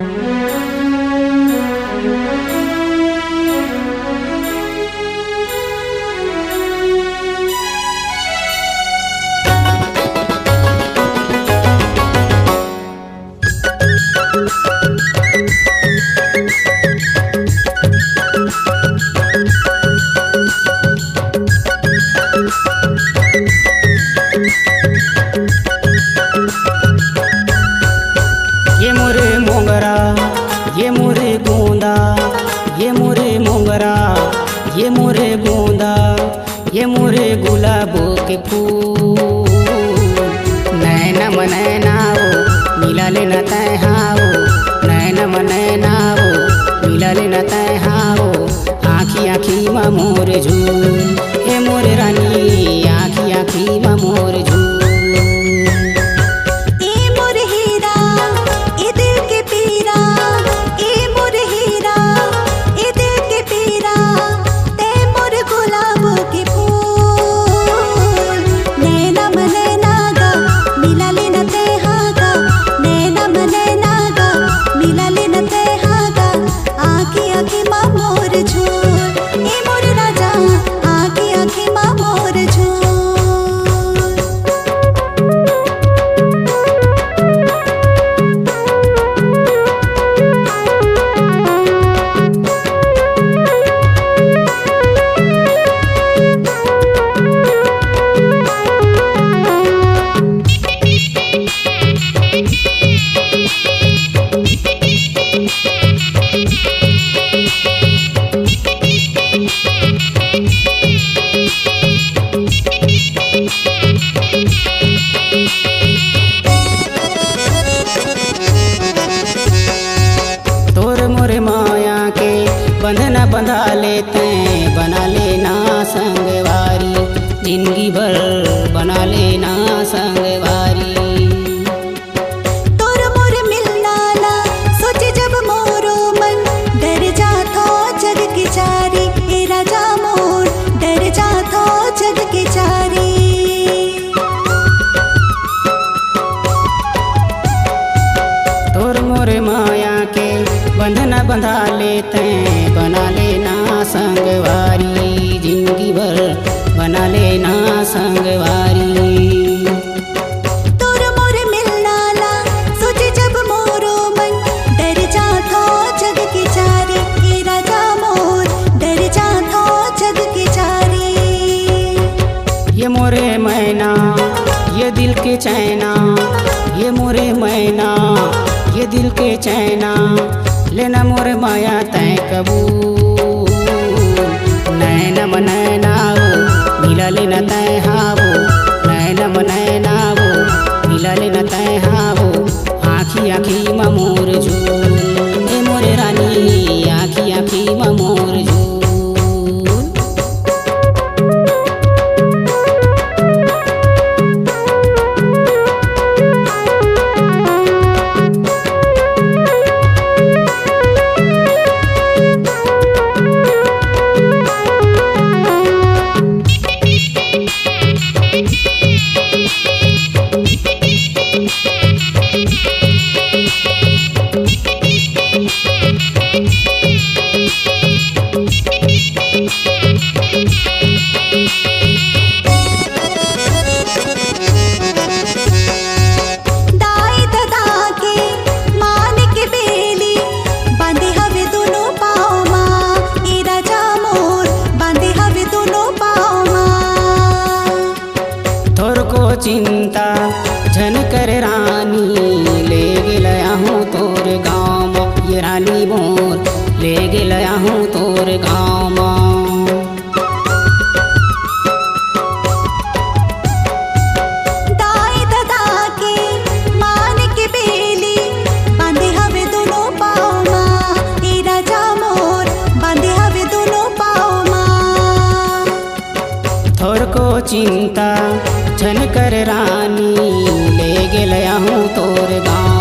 ये मोरे गोंदा, ये मोरे मोगरा, ये मोरे गोंदा, ये मोरे गुलाबो के फूल। नैना मनैना वो मिला लेना तय हाओ, नैना मनैना वो मिला लेना तय हाओ। आँखी आँखी मा मोर झूल, ये मोरे रानी आँखी आँखी मा मोर झूल। बंधना बंधा लेते बना लेना संगवारी, जिंदगी भर बना लेना संगवारी। तोर मोर मिलना ला सोचे जब मोरो मन, डर जाता जग के चारी। ए राजा मोर डर जाता जग के चारी। तोर मोर माया के बंधना बंधा लेते बना लेना संगवारी, जिंदगी भर बना लेना संगवारी। तोर मोर मिलना ला सोचे जब मोरो मन, डर जाता जग के चारी। ए राजा मोर डर जाता जग के चारी। ये मोरे मैना ये दिल के चैना, ये मोरे मैना ये दिल के चैना। लेना मोरे माया तय कबूल, नैना मनैना वो मिला लेना तय हावो, नैना मनैना वो मिला लेना तय हावो। आँखी आँखी मा मोर झूल, ए मोरे रानी आँखी आँखी मा मोर झूल। चिंता झन कर रानी ले गया हूँ तोर गाँव, ये रानी मोर ले गया हूँ तोर गाँव। दाई दादा के मान के बेली बांधे हवे दोनों पाँव माँ। ए राजा मोर बांधे हवे दोनों पाँव माँ। थोर को चिंता झन कर रानी ले गया हूँ तोर गाँव।